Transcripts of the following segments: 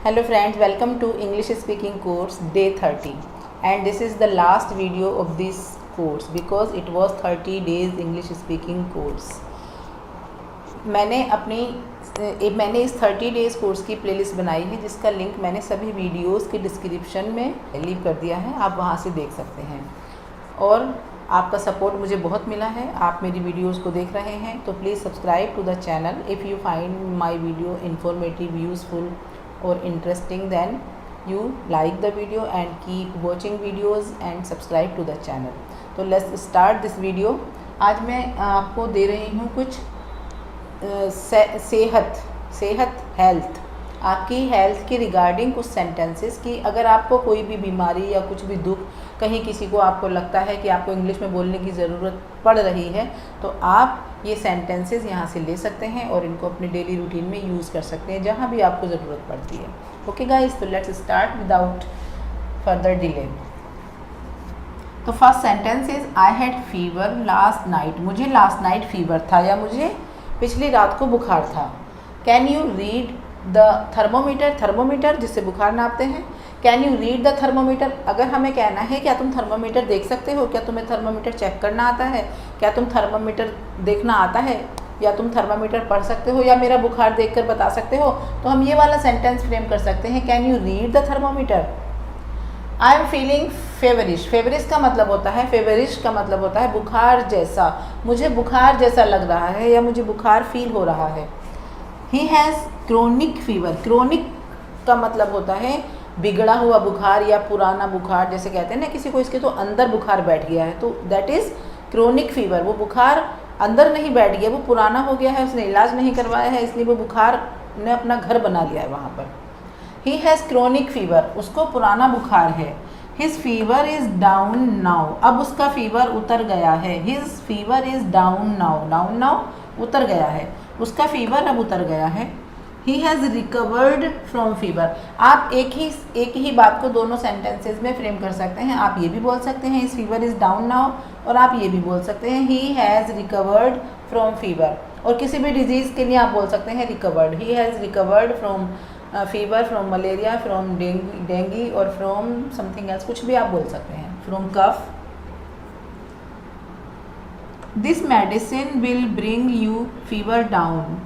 Hello friends, welcome to English speaking course day 30 and this is the last video of this course because it was 30 days English speaking course. मैंने इस 30 days course की playlist बनाई है जिसका link मैंने सभी videos के description में लीव कर दिया है, आप वहां से देख सकते हैं। और आपका सपोर्ट मुझे बहुत मिला है, आप मेरी वीडियोस को देख रहे हैं, तो please subscribe to the channel if you find my video informative, useful और interesting, then you like the video and keep watching videos and subscribe to the channel. तो let's start this video. आज मैं आपको दे रही हूँ कुछ सेहत health, आपकी हेल्थ की रिगार्डिंग कुछ सेंटेंसेस की अगर आपको कोई भी बीमारी या कुछ भी दुख, कहीं किसी को आपको लगता है कि आपको इंग्लिश में बोलने की ज़रूरत पड़ रही है, तो आप ये सेंटेंसेस यहाँ से ले सकते हैं और इनको अपने डेली रूटीन में यूज़ कर सकते हैं जहाँ भी आपको ज़रूरत पड़ती है। ओके गाइस, तो let's start without further delay. तो first sentence is I had fever last night. मुझे लास्ट नाइट फीवर था या मुझे पिछली रात को बुखार था। Can you read the thermometer, thermometer जिससे बुखार नापते हैं। Can you read the thermometer, अगर हमें कहना है क्या तुम थर्मोमीटर देख सकते हो, क्या तुम्हें थर्मोमीटर चेक करना आता है, क्या तुम थर्मोमीटर देखना आता है, या तुम थर्मोमीटर पढ़ सकते हो, या मेरा बुखार देखकर बता सकते हो, तो हम ये वाला सेंटेंस फ्रेम कर सकते हैं, can you read the thermometer. I am feeling feverish, feverish का मतलब होता है, फेवरिश का मतलब होता है बुखार जैसा, मुझे बुखार जैसा लग रहा है या मुझे बुखार फील हो रहा है। He has chronic fever, chronic का मतलब होता है बिगड़ा हुआ बुखार या पुराना बुखार, जैसे कहते हैं ना किसी को इसके तो अंदर बुखार बैठ गया है, तो दैट इज़ क्रोनिक फीवर। वो बुखार अंदर नहीं बैठ गया, वो पुराना हो गया है, उसने इलाज नहीं करवाया है, इसलिए वो बुखार ने अपना घर बना लिया है वहाँ पर। ही हैज़ क्रोनिक फीवर, उसको पुराना बुखार है। His fever is down now, अब उसका फीवर उतर गया है। His fever is down now, down now उतर गया है, उसका फीवर अब उतर गया है। He has recovered from fever, आप एक ही बात को दोनों सेंटेंसेस में फ्रेम कर सकते हैं। आप ये भी बोल सकते हैं his fever is down now, और आप ये भी बोल सकते हैं ही हैज़ रिकवर्ड फ्रॉम फीवर। और किसी भी डिजीज़ के लिए आप बोल सकते हैं recovered, he has recovered from fever, from malaria, from dengue और फ्रॉम समथिंग एल्स, कुछ भी आप बोल सकते हैं, from cough. This medicine will bring you fever down,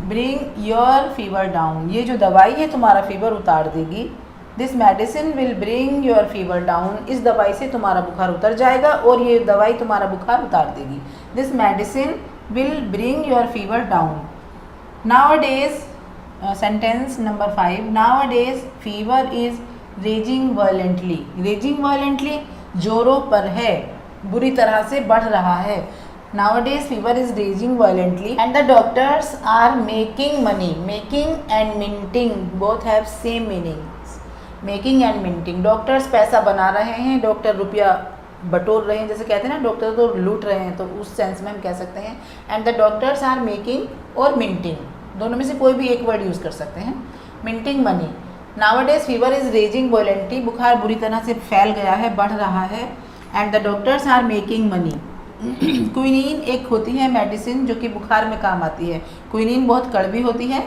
bring your fever down, ये जो दवाई है तुम्हारा फीवर उतार देगी। This medicine will bring your fever down, इस दवाई से तुम्हारा बुखार उतर जाएगा और ये दवाई तुम्हारा बुखार उतार देगी। This medicine will bring your fever down. Nowadays sentence number 5, nowadays fever is raising violently, raising violently जोरों पर है, बुरी तरह से बढ़ रहा है। Nowadays fever is raging violently and the doctors are making money. Making and minting both have same meanings. Making and minting, doctors पैसा बना रहे हैं, डॉक्टर रुपया बटोर रहे हैं, जैसे कहते हैं ना डॉक्टर तो लूट रहे हैं, तो उस सेंस में हम कह सकते हैं। And the doctors are making और मिंटिंग, दोनों में से कोई भी एक वर्ड यूज़ कर सकते हैं। Minting money. Nowadays fever is raising violently, बुखार बुरी तरह से फैल गया है, बढ़ रहा है। And the doctors are making money. Quinine एक होती है मेडिसिन जो कि बुखार में काम आती है। क्विनीन बहुत कड़वी होती है,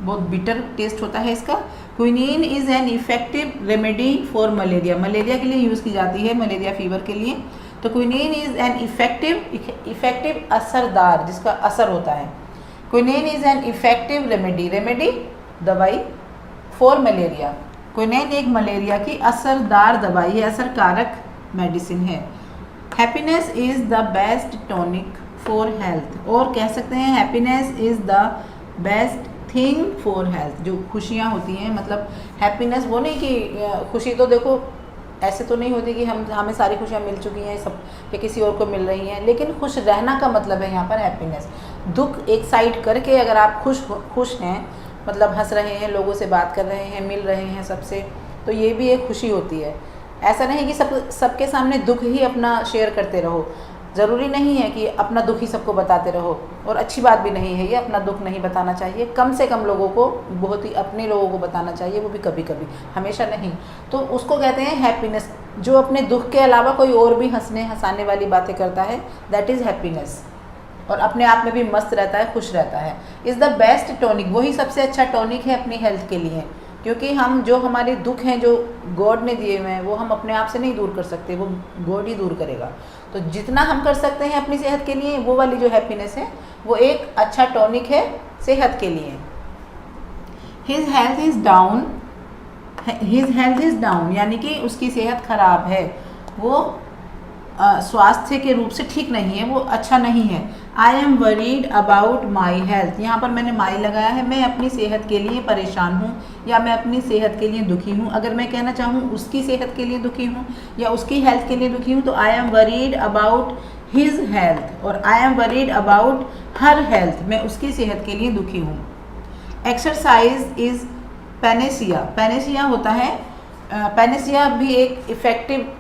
बहुत बिटर टेस्ट होता है इसका। Quinine is an effective remedy for malaria, malaria के लिए यूज़ की जाती है, मलेरिया फीवर के लिए। तो क्विनीन इज़ एन इफेक्टिव असरदार, जिसका असर होता है। Quinine is an effective remedy, remedy दवाई, फॉर मलेरिया। क्विनीन एक मलेरिया की असरदार दवाई है, असरकारक मेडिसिन है। Happiness is the best tonic for health, और कह सकते हैं happiness is the best thing for health, जो खुशियाँ होती हैं, मतलब हैप्पीनेस वो नहीं कि खुशी तो देखो ऐसे तो नहीं होती कि हमें सारी खुशियाँ मिल चुकी हैं सब या किसी और को मिल रही हैं, लेकिन खुश रहना का मतलब है यहाँ पर हैप्पीनेस। दुख एक साइड करके अगर आप खुश हैं, मतलब हंस रहे हैं, लोगों से बात कर रहे हैं, मिल रहे हैं सबसे, तो ये भी एक खुशी होती है। ऐसा नहीं कि सबके सामने दुख ही अपना शेयर करते रहो, ज़रूरी नहीं है कि अपना दुख ही सबको बताते रहो, और अच्छी बात भी नहीं है ये, अपना दुख नहीं बताना चाहिए। कम से कम लोगों को, बहुत ही अपने लोगों को बताना चाहिए, वो भी कभी कभी, हमेशा नहीं। तो उसको कहते हैं हैप्पीनेस, जो अपने दुख के अलावा कोई और भी हंसाने वाली बातें करता है, दैट इज़ हैप्पीनेस, और अपने आप में भी मस्त रहता है, खुश रहता है। इज़ द बेस्ट टॉनिक, वही सबसे अच्छा टॉनिक है अपनी हेल्थ के लिए। क्योंकि हम जो हमारे दुख हैं जो गॉड ने दिए हुए हैं वो हम अपने आप से नहीं दूर कर सकते, वो गॉड ही दूर करेगा। तो जितना हम कर सकते हैं अपनी सेहत के लिए, वो वाली जो हैप्पीनेस है वो एक अच्छा टॉनिक है सेहत के लिए। His health is down, his health is down यानी कि उसकी सेहत खराब है, वो स्वास्थ्य के रूप से ठीक नहीं है, वो अच्छा नहीं है। आई am worried about my health, यहाँ पर मैंने माई लगाया है, मैं अपनी सेहत के लिए परेशान हूँ या मैं अपनी सेहत के लिए दुखी हूँ। अगर मैं कहना चाहूँ उसकी सेहत के लिए दुखी हूँ या उसकी हेल्थ के लिए दुखी हूँ तो I am worried about his health, और I am worried about her health, मैं उसकी सेहत के लिए दुखी हूँ। एक्सरसाइज इज़ पैनेसिया, पैनेसिया होता है, पैनेसिया भी एक इफ़ेक्टिव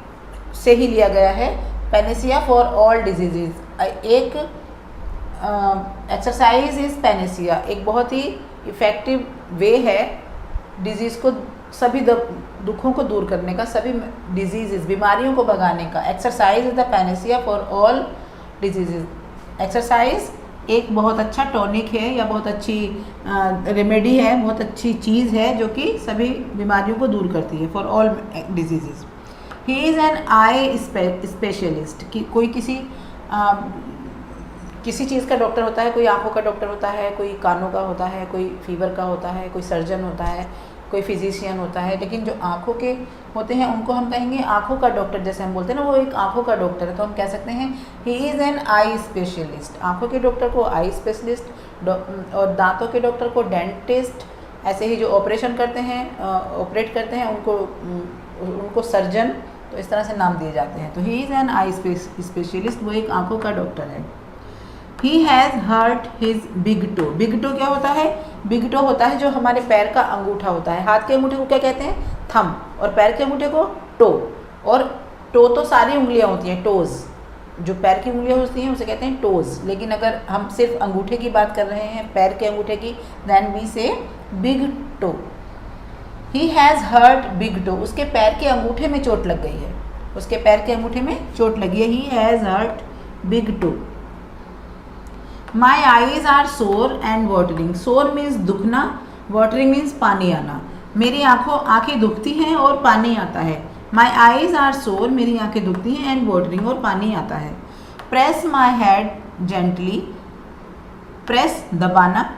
से ही लिया गया है, पैनेसिया फॉर ऑल डिजीज़। एक एक्सरसाइज इज़ पैनेसिया एक बहुत ही इफ़ेक्टिव वे है डिजीज़ को, सभी दुखों को दूर करने का, सभी डिजीज़ बीमारियों को भगाने का। Exercise is the Panacea for all disease. Exercise एक बहुत अच्छा टॉनिक है या बहुत अच्छी रेमेडी है, बहुत अच्छी चीज़ है जो कि सभी बीमारियों को दूर करती है, for all disease. He is an eye specialist, कि कोई किसी चीज़ का डॉक्टर होता है, कोई आँखों का डॉक्टर होता है, कोई कानों का होता है, कोई फीवर का होता है, कोई सर्जन होता है, कोई फिजिशियन होता है, लेकिन जो आँखों के होते हैं उनको हम कहेंगे आँखों का डॉक्टर, जैसे हम बोलते हैं ना वो एक आँखों का डॉक्टर है, तो हम कह सकते हैं he is an eye specialist. आँखों के डॉक्टर को आई स्पेशलिस्ट और दांतों के डॉक्टर को डेंटिस्ट, ऐसे ही जो ऑपरेशन करते हैं ऑपरेट करते हैं उनको सर्जन, तो इस तरह से नाम दिए जाते हैं। तो he is an eye specialist, वो एक आँखों का डॉक्टर है। He has hurt his big toe, big toe क्या होता है? बिग टो होता है जो हमारे पैर का अंगूठा होता है। हाथ के अंगूठे को क्या कहते हैं? थंब, और पैर के अंगूठे को टो। और टो तो सारी उंगलियां होती हैं, टोज़, जो पैर की उंगलियां होती हैं उसे कहते हैं टोज़। लेकिन अगर हम सिर्फ अंगूठे की बात कर रहे हैं, पैर के अंगूठे की, then we say big toe. He has hurt big toe, उसके पैर के अंगूठे में चोट लग गई है, उसके पैर के अंगूठे में चोट लगी है। He has hurt big toe. My eyes are sore and watering, sore means दुखना, वाटरिंग मीन्स पानी आना। मेरी आँखें दुखती हैं और पानी आता है। माई आईज आर सोर, मेरी आँखें दुखती हैं, एंड वाटरिंग, और पानी आता है। Press my head gently, press दबाना,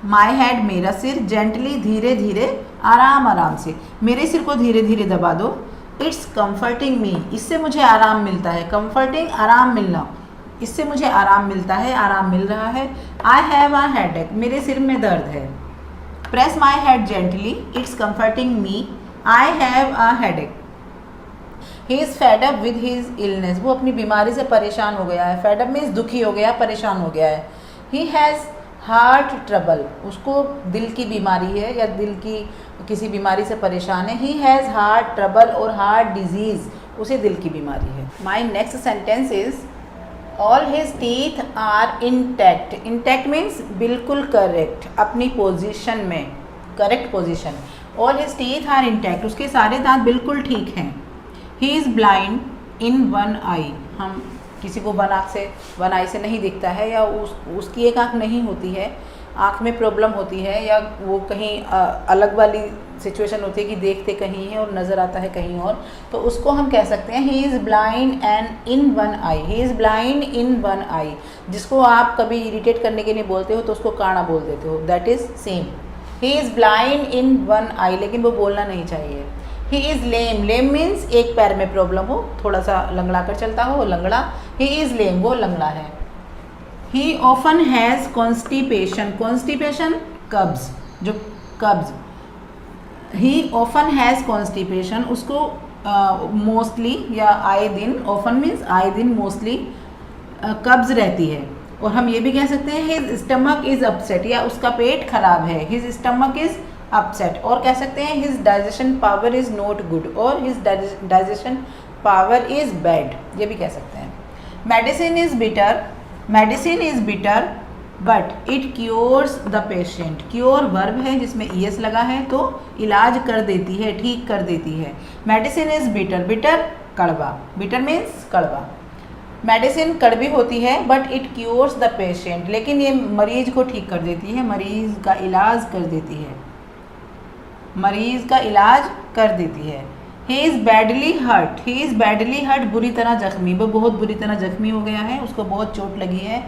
माई हेड मेरा सिर, जेंटली धीरे धीरे, आराम आराम से, मेरे सिर को धीरे धीरे दबा दो। इट्स कम्फर्टिंग मी, इससे मुझे आराम मिलता है। कम्फर्टिंग आराम मिलना, इससे मुझे आराम मिलता है, आराम मिल रहा है। आई हैव अ हेडेक, मेरे सिर में दर्द है। Press my head gently, it's comforting me, I have a headache. He is fed up with his illness, वो अपनी बीमारी से परेशान हो गया है। फेड अप मीन्स दुखी हो गया, परेशान हो गया है। ही हैज़ हार्ट ट्रबल, उसको दिल की बीमारी है या दिल की किसी बीमारी से परेशान है। ही हैज़ हार्ट ट्रबल और हार्ट डिजीज़, उसे दिल की बीमारी है। My next sentence is all his teeth are intact, intact means बिल्कुल करेक्ट, अपनी पोजीशन में, correct position. All his teeth are intact, उसके सारे दांत बिल्कुल ठीक हैं। He is blind in one eye, हम किसी को वन आई से नहीं दिखता है, या उसकी एक आँख नहीं होती है, आँख में प्रॉब्लम होती है, या वो कहीं अलग वाली सिचुएशन होती है कि देखते कहीं है और नज़र आता है कहीं और, तो उसको हम कह सकते हैं he is blind and in one eye. He is blind in one eye, जिसको आप कभी इरिटेट करने के लिए बोलते हो तो उसको काना बोल देते हो, that is same. He is blind in one eye, लेकिन वो बोलना नहीं चाहिए। He is lame, lame means एक पैर में प्रॉब्लम हो, थोड़ा सा लंगड़ा कर चलता हो, लंगड़ा। ही इज़ लेम, वो लंगड़ा है। ही ऑफन हैज़ कॉन्स्टिपेशन, कॉन्स्टिपेशन कब्ज, जो कब्ज। ही ऑफन हैज़ कॉन्स्टिपेशन, उसको मोस्टली या आए दिन, ऑफन मीन्स आए दिन, मोस्टली कब्ज रहती है। और हम ये भी कह सकते हैं हिज स्टमक इज़ अपसेट, या उसका पेट खराब है, हिज स्टमक इज़ अपसेट। और कह सकते हैं his digestion power is not good, और his digestion power is bad, ये भी कह सकते हैं। Medicine is bitter, medicine is bitter but it cures the patient, cure verb है जिसमें ईएस लगा है, तो इलाज कर देती है, ठीक कर देती है। मेडिसिन इज़ बिटर, बिटर कड़वा, बिटर मीन्स कड़वा। मेडिसिन कड़वी होती है but it cures the patient, लेकिन ये मरीज को ठीक कर देती है, मरीज का इलाज कर देती है। मरीज़ का इलाज कर देती है। ही इज़ बैडली हर्ट, बुरी तरह जख्मी, वो बहुत बुरी तरह जख्मी हो गया है, उसको बहुत चोट लगी है।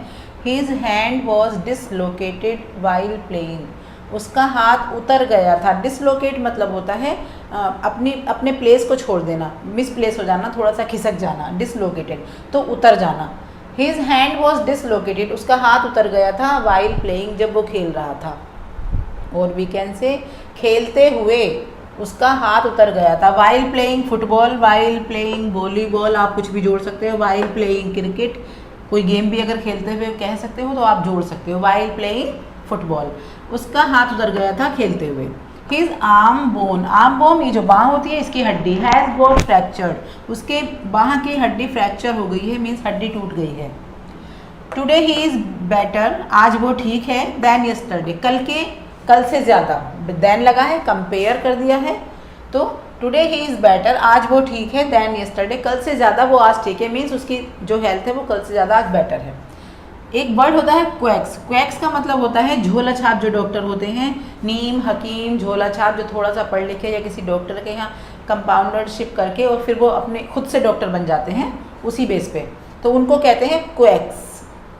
His hand was dislocated while playing, उसका हाथ उतर गया था। डिसलोकेट मतलब होता है अपने प्लेस को छोड़ देना, मिसप्लेस हो जाना, थोड़ा सा खिसक जाना। डिसलोकेटेड तो उतर जाना। हिज हैंड वॉज डिसलोकेटेड, उसका हाथ उतर गया था वाइल प्लेइंग, जब वो खेल रहा था। और वी कैन से खेलते हुए उसका हाथ उतर गया था। While playing football, while playing volleyball, आप कुछ भी जोड़ सकते हो। वाइल प्लेइंग क्रिकेट, कोई गेम भी अगर खेलते हुए कह सकते हो तो आप जोड़ सकते हो। वाइल प्लेइंग फुटबॉल, उसका हाथ उतर गया था खेलते हुए। हिज आर्म बोन, ये जो बाँह होती है इसकी हड्डी, हैज़ गॉट फ्रैक्चर्ड, उसके बाँह की हड्डी फ्रैक्चर हो गई है, मीन्स हड्डी टूट गई है। टुडे ही इज़ बेटर, आज वो ठीक है। दैन यस्टरडे, कल से ज़्यादा, देन लगा है, कंपेयर कर दिया है। तो टुडे ही इज़ बेटर, आज वो ठीक है। दैन यस्टरडे, कल से ज़्यादा वो आज ठीक है, मीन्स उसकी जो हेल्थ है वो कल से ज़्यादा आज बेटर है। एक वर्ड होता है क्वैक्स, क्वैक्स का मतलब होता है झोला छाप जो डॉक्टर होते हैं, नीम हकीम झोला छाप, जो थोड़ा सा पढ़ लिखे या किसी डॉक्टर के यहाँ कंपाउंडरशिप करके और फिर वो अपने खुद से डॉक्टर बन जाते हैं उसी बेस पे, तो उनको कहते हैं क्वैक्स।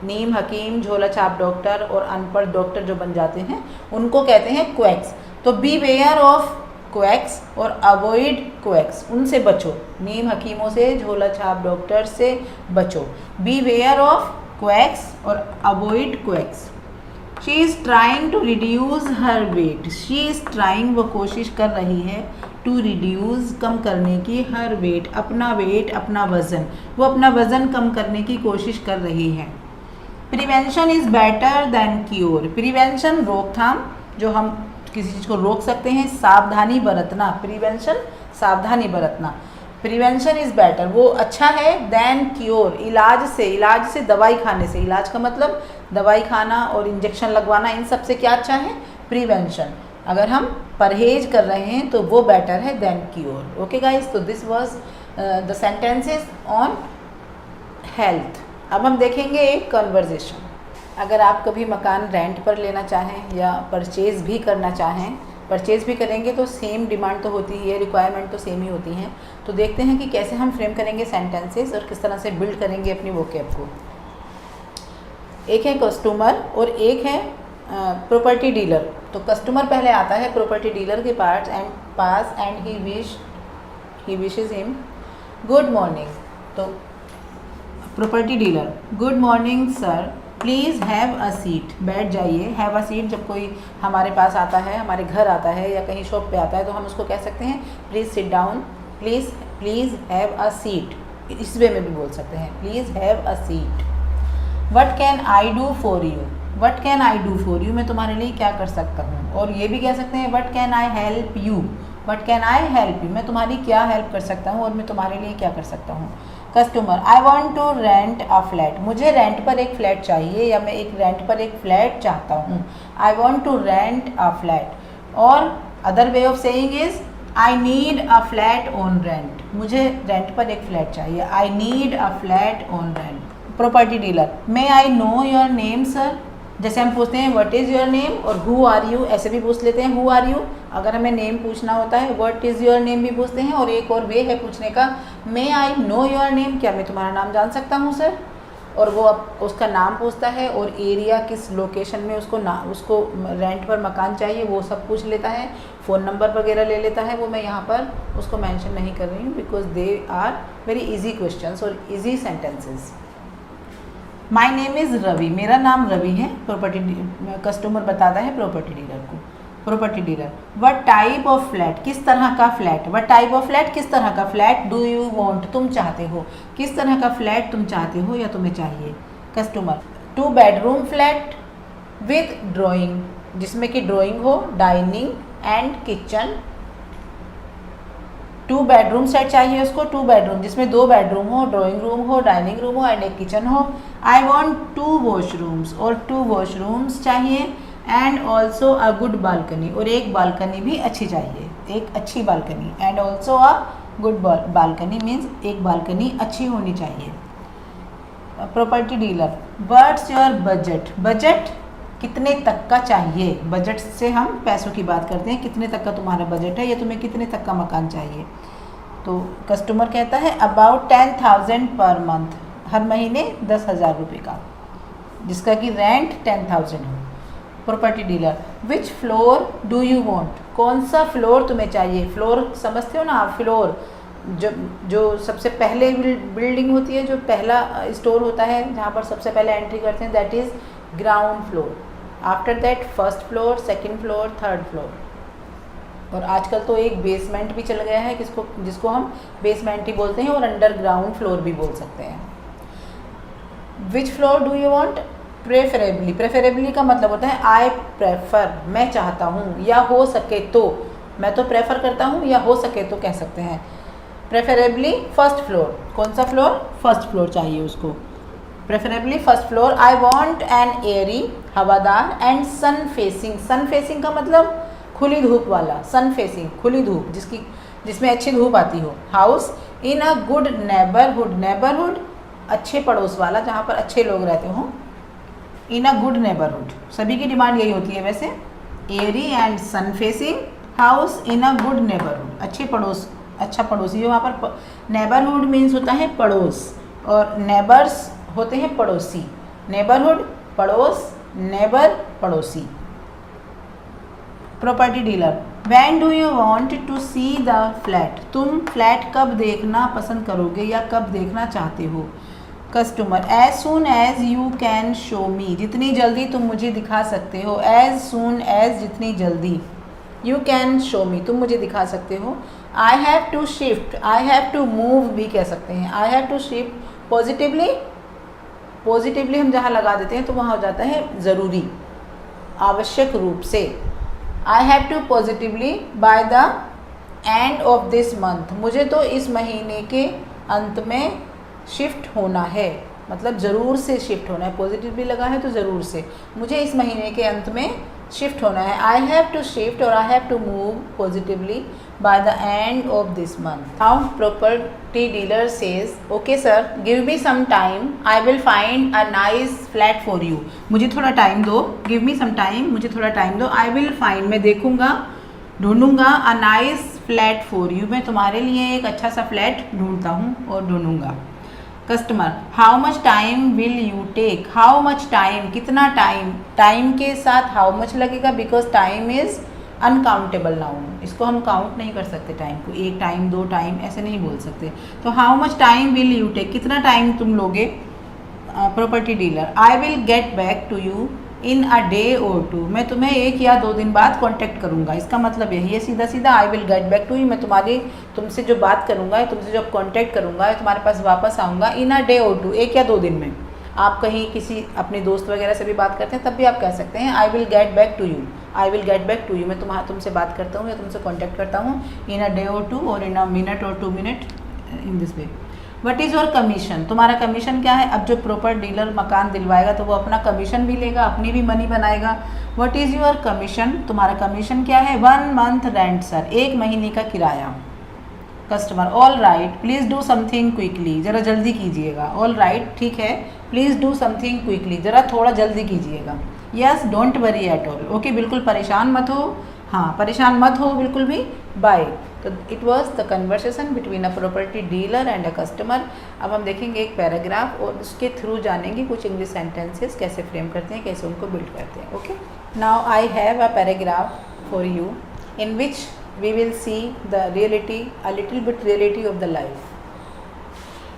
नीम हकीम झोला छाप डॉक्टर और अनपढ़ डॉक्टर जो बन जाते हैं उनको कहते हैं क्वैक्स। तो बी वेयर ऑफ क्वैक्स और अवॉइड क्वैक्स, उनसे बचो, नीम हकीमों से, झोला छाप डॉक्टर से बचो। बी वेयर ऑफ क्वैक्स और avoid quacks. She is trying to reduce her weight, she is trying वो कोशिश कर रही है, टू रिड्यूस कम करने की, हर वेट अपना वज़न, वो अपना वज़न कम करने की कोशिश कर रही है। Prevention is better than cure, prevention रोकथाम, जो हम किसी चीज़ को रोक सकते हैं। सावधानी बरतना, प्रिवेंशन सावधानी बरतना। प्रिवेंशन इज़ बेटर, वो अच्छा है, दैन क्योर, इलाज से, दवाई खाने से। इलाज का मतलब दवाई खाना और इंजेक्शन लगवाना, इन सब से क्या अच्छा है? प्रिवेंशन। अगर हम परहेज कर रहे हैं तो वो बेटर है दैन क्योर। ओके गाइज, तो this was the sentences on health. अब हम देखेंगे एक कन्वर्जेशन। अगर आप कभी मकान रेंट पर लेना चाहें या परचेज़ भी करना चाहें, परचेज़ भी करेंगे तो सेम डिमांड तो होती ही है, रिक्वायरमेंट तो सेम ही होती हैं। तो देखते हैं कि कैसे हम फ्रेम करेंगे सेंटेंसेस और किस तरह से बिल्ड करेंगे अपनी वोकैब को। एक है कस्टमर और एक है प्रॉपर्टी डीलर। तो कस्टमर पहले आता है प्रॉपर्टी डीलर के पास and he wishes him good morning. तो property dealer, good morning sir, please have a seat, बैठ जाइए। हैव अ सीट, जब कोई हमारे पास आता है, हमारे घर आता है या कहीं शॉप पे आता है तो हम उसको कह सकते हैं please sit down, please have a seat, इस वे में भी बोल सकते हैं, please have a seat. What can I do for you, what can I do for you, मैं तुम्हारे लिए क्या कर सकता हूँ। और ये भी कह सकते हैं what can I help you, what can I help you, मैं तुम्हारी क्या हेल्प कर सकता हूँ और मैं तुम्हारे लिए क्या कर सकता हूँ। Customer, I want to rent a flat, मुझे रेंट पर एक फ्लैट चाहिए या मैं एक रेंट पर एक फ्लैट चाहता हूँ। I want to rent a flat. और other way of saying is I need a flat on rent, मुझे रेंट पर एक फ्लैट चाहिए। I need a flat on rent. Property dealer, may I know your name sir, जैसे हम पूछते हैं what is your name और who are you, ऐसे भी पूछ लेते हैं हु आर यू। अगर हमें नेम पूछना होता है व्हाट इज़ योर नेम भी पूछते हैं। और एक और वे है पूछने का, मे आई नो योर नेम, क्या मैं तुम्हारा नाम जान सकता हूँ सर। और वो अब उसका नाम पूछता है और एरिया, किस लोकेशन में उसको रेंट पर मकान चाहिए वो सब पूछ लेता है। फ़ोन नंबर वगैरह ले लेता है, वो मैं यहाँ पर उसको मेंशन नहीं कर रही हूँ because they are very easy questions और easy sentences. My name is Ravi, मेरा नाम रवि है। कस्टमर बताता है प्रॉपर्टी डीलर को। Property dealer, what type of flat, किस तरह का flat, what type of flat, किस तरह का फ्लैट, डू यू वांट, तुम चाहते हो, किस तरह का फ्लैट तुम चाहते हो या तुम्हें चाहिए। Customer, 2 bedroom flat with drawing, जिसमें कि ड्राइंग हो, dining and kitchen. 2 bedroom set चाहिए उसको, 2 बेडरूम जिसमें 2 बेडरूम हो, ड्राइंग रूम हो, डाइनिंग रूम हो एंड एक किचन हो। आई वॉन्ट 2 वॉशरूम्स, और 2 वॉशरूम्स चाहिए and also a good balcony, और एक बालकनी भी अच्छी चाहिए, एक अच्छी balcony. And also a good balcony means एक बालकनी अच्छी होनी चाहिए। Property dealer, what's your budget, budget कितने तक का चाहिए। बजट से हम पैसों की बात करते हैं, कितने तक का तुम्हारा बजट है या तुम्हें कितने तक का मकान चाहिए। तो कस्टमर कहता है अबाउट 10,000 पर मंथ, हर महीने 10,000 रुपये का, जिसका कि रेंट 10,000 हो। Property dealer, which floor do you want, कौन सा फ्लोर तुम्हें चाहिए। फ्लोर समझते हो ना आप, फ्लोर जो सबसे पहले बिल्डिंग होती है, जो पहला स्टोर होता है जहाँ पर सबसे पहले एंट्री करते हैं, that is ground floor. After that first floor, second floor, third floor. और आजकल तो एक बेसमेंट भी चल गया है, जिसको हम बेसमेंट ही बोलते हैं, और अंडरग्राउंड फ्लोर भी बोल सकते हैं। विच floor do you want, preferably, preferably का मतलब होता है आई प्रेफर, मैं चाहता हूँ, या हो सके तो, मैं तो प्रेफर करता हूँ, या हो सके तो कह सकते हैं। प्रेफरेबली फर्स्ट फ्लोर, कौन सा फ्लोर, फर्स्ट फ्लोर चाहिए उसको। Preferably first floor. I want an airy, हवादार, and sun facing, sun facing का मतलब खुली धूप वाला, सन फेसिंग खुली धूप, जिसमें अच्छी धूप आती हो। House in a good neighbourhood, neighbourhood अच्छे पड़ोस वाला, जहाँ पर अच्छे लोग रहते हों। इन अ गुड नेबरहुड, सभी की डिमांड यही होती है वैसे। Airy and sun facing house in a good neighbourhood, अच्छे पड़ोस, अच्छा पड़ोसी हो। वहाँ पर नेबरहुड मीन्स होता है पड़ोस, और नेबर्स होते हैं पड़ोसी। नेबरहुड पड़ोस, नेबर पड़ोसी। Property dealer, when do you want to see the flat, तुम फ्लैट कब देखना पसंद करोगे या कब देखना चाहते हो। Customer, as soon as you can show me, जितनी जल्दी तुम मुझे दिखा सकते हो। एज सून एज, जितनी जल्दी। यू कैन शो मी, तुम मुझे दिखा सकते हो। I have to shift, I have to move भी कह सकते हैं। I have to shift positively, positively हम जहाँ लगा देते हैं तो वहाँ हो जाता है ज़रूरी, आवश्यक रूप से। I have to positively by the end of this month, मुझे तो इस महीने के अंत में शिफ्ट होना है, मतलब ज़रूर से शिफ्ट होना है। पॉजिटिवली लगा है तो ज़रूर से, मुझे इस महीने के अंत में शिफ्ट होना है। आई हैव टू शिफ्ट और I have to move positively by the end of this month. Now property dealer says, okay sir, give me some time, I will find a nice flat for you, मुझे थोड़ा time दो। Give me some time, मुझे थोड़ा time दो। आई will find, मैं देखूंगा, ढूंढूंगा। A nice flat for you, मैं तुम्हारे लिए एक अच्छा सा फ्लैट ढूंढता हूँ और ढूंढूंगा। Customer, how much time will you take, how much time, कितना टाइम, टाइम के साथ हाउ मच लगेगा, because time is uncountable noun, इसको हम काउंट नहीं कर सकते टाइम को, एक टाइम, दो टाइम ऐसे नहीं बोल सकते। तो how much time will you take, कितना टाइम तुम लोगे। Property dealer, I will get back to you in a day or two, मैं तुम्हें 1 या 2 दिन बाद कांटेक्ट करूंगा। इसका मतलब यही है सीधा सीधा, I will get back to you, मैं तुमसे जो बात करूंगा, तुमसे जो कांटेक्ट करूंगा, तुम्हारे पास वापस आऊँगा इन अ डे और टू, 1 या 2 दिन में। आप कहीं किसी अपने दोस्त वगैरह से भी बात करते हैं तब भी आप कह सकते हैं I will get back to you, I will get back to you, मैं तुमसे बात करता हूँ या तुमसे कांटेक्ट करता हूँ इन अ डे और टू, और इन अ मिनट और 2 minute, in this way. What is your commission, तुम्हारा कमीशन क्या है। अब जो प्रॉपर डीलर मकान दिलवाएगा तो वो अपना कमीशन भी लेगा, अपनी भी मनी बनाएगा। व्हाट इज़ योर कमीशन, तुम्हारा कमीशन क्या है। 1 मंथ रेंट सर, 1 महीने का किराया। Customer, all right, please do something quickly, ज़रा जल्दी कीजिएगा। ऑल राइट, ठीक है, प्लीज़ डू समथिंग क्विकली, ज़रा थोड़ा जल्दी कीजिएगा। Yes, don't worry at all, okay, बिल्कुल परेशान मत हो, हाँ परेशान मत हो बिल्कुल भी, बाय। तो it was the conversation between a property dealer and a customer. अब हम देखेंगे एक पैराग्राफ और उसके थ्रू जानेंगे कुछ इंग्लिश सेंटेंसेस कैसे फ्रेम करते हैं, कैसे उनको बिल्ड करते हैं। Okay, now I have a paragraph for you in which we will see the reality, a little bit reality of the life.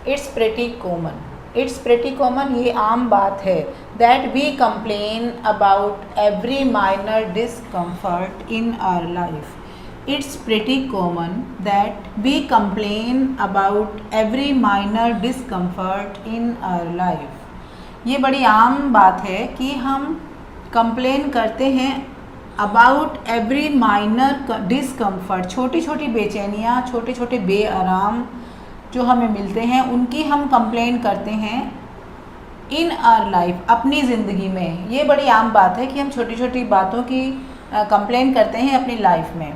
It's pretty common, it's pretty common, ये आम बात है, that we complain about every minor discomfort in our life. It's pretty common that we complain about every minor discomfort in our life. ये बड़ी आम बात है कि हम कंप्लेन करते हैं अबाउट एवरी माइनर डिसकम्फर्ट, छोटी छोटी बेचैनियाँ, छोटे छोटे बेआराम जो हमें मिलते हैं उनकी हम कंप्लेन करते हैं इन आवर लाइफ, अपनी ज़िंदगी में। ये बड़ी आम बात है कि हम छोटी छोटी बातों की कंप्लेन करते हैं अपनी लाइफ में।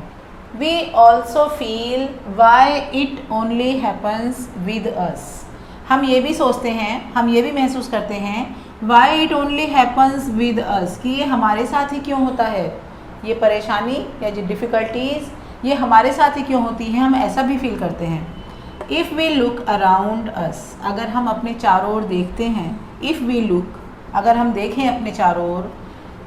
We also feel why it only happens with us, हम ये भी सोचते हैं, हम ये भी महसूस करते हैं Y it only happens with अस, कि ये हमारे साथ ही क्यों होता है, ये परेशानी या जो डिफ़िकल्टीज़ ये हमारे साथ ही क्यों होती हैं, हम ऐसा भी फील करते हैं। If we look around us, अगर हम अपने चारों ओर देखते हैं, इफ़ वी लुक, अगर हम देखें अपने चारों ओर,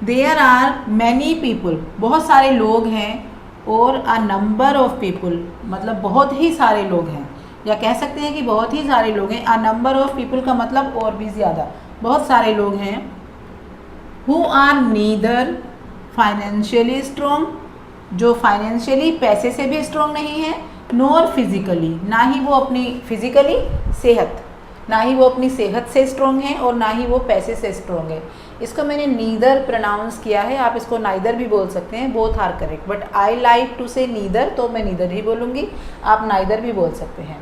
देयर आर मैनी पीपल, बहुत सारे लोग हैं, और अ नंबर ऑफ पीपल, मतलब बहुत ही सारे लोग हैं, या कह सकते हैं कि बहुत ही सारे लोग हैं। अ नंबर ऑफ पीपल का मतलब और भी ज़्यादा, बहुत सारे लोग हैं। Who are neither financially strong, जो फाइनेंशियली पैसे से भी स्ट्रॉन्ग नहीं है, नॉर फिज़िकली, ना ही वो अपनी फिज़िकली सेहत, ना ही वो अपनी सेहत से स्ट्रॉन्ग है और ना ही वो पैसे से स्ट्रॉन्ग है। इसको मैंने नीदर प्रोनाउंस किया है, आप इसको नाइदर भी बोल सकते हैं, both are correct, but I like to say neither, तो मैं नीदर ही बोलूँगी, आप नाइदर भी बोल सकते हैं।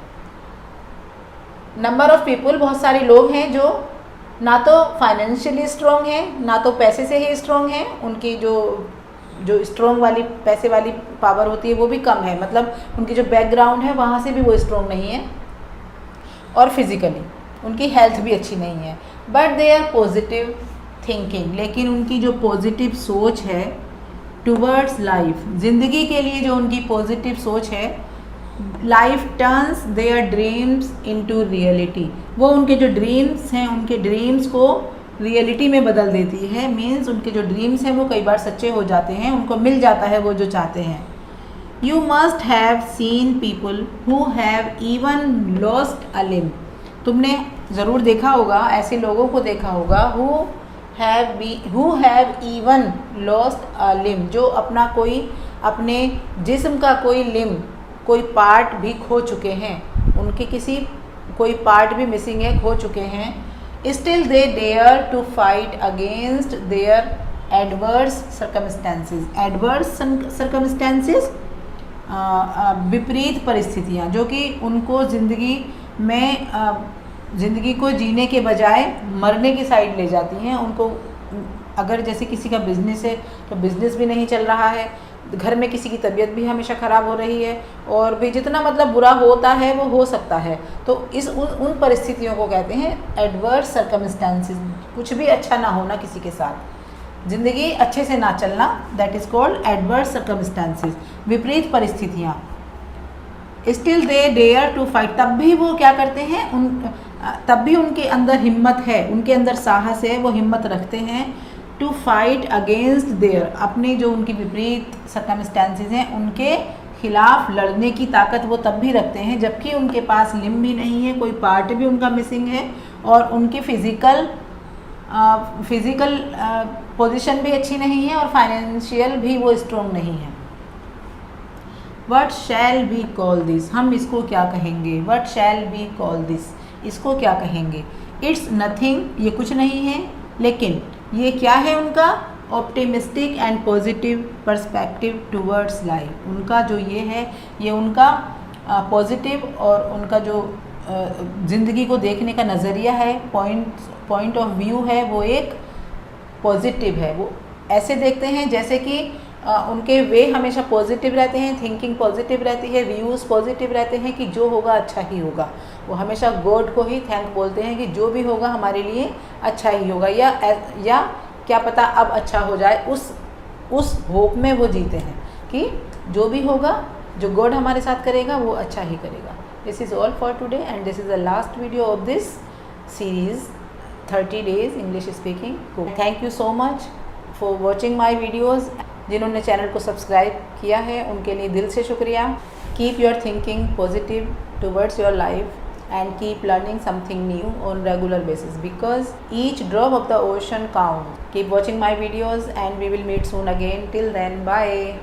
नंबर ऑफ पीपल, बहुत सारे लोग हैं जो ना तो फाइनेंशियली स्ट्रॉन्ग हैं, ना तो पैसे से ही स्ट्रॉन्ग हैं, उनकी जो स्ट्रॉन्ग वाली पैसे वाली पावर होती है वो भी कम है, मतलब उनकी जो बैकग्राउंड है वहाँ से भी वो स्ट्रॉन्ग नहीं है, और फिज़िकली उनकी हेल्थ भी अच्छी नहीं है। But they are positive thinking, लेकिन उनकी जो पॉजिटिव सोच है टूवर्ड्स लाइफ, ज़िंदगी के लिए जो उनकी पॉजिटिव सोच है, life turns their dreams into reality, वो उनके जो ड्रीम्स हैं उनके ड्रीम्स को रियलिटी में बदल देती है। मीन्स उनके जो ड्रीम्स हैं वो कई बार सच्चे हो जाते हैं, उनको मिल जाता है वो जो चाहते हैं। You must have seen people who have even lost a limb, तुमने ज़रूर देखा होगा, ऐसे लोगों को देखा होगा, who have even lost a limb, जो अपने जिस्म का कोई लिम्ब, कोई पार्ट भी खो चुके हैं, उनके कोई पार्ट भी मिसिंग है, खो चुके हैं। Still they dare to fight against their adverse circumstances, adverse circumstances विपरीत परिस्थितियाँ, जो कि उनको ज़िंदगी को जीने के बजाय मरने की साइड ले जाती हैं। उनको अगर जैसे किसी का बिज़नेस है तो बिज़नेस भी नहीं चल रहा है, घर में किसी की तबीयत भी हमेशा ख़राब हो रही है, और भी जितना मतलब बुरा होता है वो हो सकता है, तो उन परिस्थितियों को कहते हैं एडवर्स सर्कमस्टेंसेस, कुछ भी अच्छा ना होना किसी के साथ, ज़िंदगी अच्छे से ना चलना, that is called adverse circumstances, विपरीत परिस्थितियाँ। Still they dare to fight, तब भी वो क्या करते हैं, तब भी उनके अंदर हिम्मत है, उनके अंदर साहस है, वो हिम्मत रखते हैं टू फाइट अगेंस्ट देयर, अपने जो उनकी विपरीत सर्कमस्टेंसेस हैं उनके खिलाफ लड़ने की ताकत वो तब भी रखते हैं जबकि उनके पास लिम्ब भी नहीं है, कोई पार्ट भी उनका मिसिंग है, और उनकी फ़िज़िकल पोजीशन भी अच्छी नहीं है, और फाइनेंशियल भी वो स्ट्रॉन्ग नहीं है। What shall we call this, हम इसको क्या कहेंगे, what shall we call this, इसको क्या कहेंगे। इट्स नथिंग, ये कुछ नहीं है, लेकिन ये क्या है उनका optimistic and positive perspective towards life, उनका जो ये है ये उनका पॉजिटिव और उनका जो ज़िंदगी को देखने का नज़रिया है, पॉइंट ऑफ व्यू है, वो एक पॉजिटिव है। वो ऐसे देखते हैं जैसे कि उनके वे हमेशा पॉजिटिव रहते हैं, थिंकिंग पॉजिटिव रहती है, व्यूज़ पॉजिटिव रहते हैं कि जो होगा अच्छा ही होगा। वो हमेशा गॉड को ही थैंक बोलते हैं कि जो भी होगा हमारे लिए अच्छा ही होगा, या क्या पता अब अच्छा हो जाए, उस होप में वो जीते हैं कि जो भी होगा, जो गॉड हमारे साथ करेगा वो अच्छा ही करेगा। This is all for today and this is the last video of this series 30 days English speaking. Thank you so much for watching my videos. जिन्होंने चैनल को सब्सक्राइब किया है उनके लिए दिल से शुक्रिया। Keep your thinking positive towards your life and keep learning something new on regular basis because each drop of the ocean counts. Keep watching my videos and we will meet soon again. Till then, bye.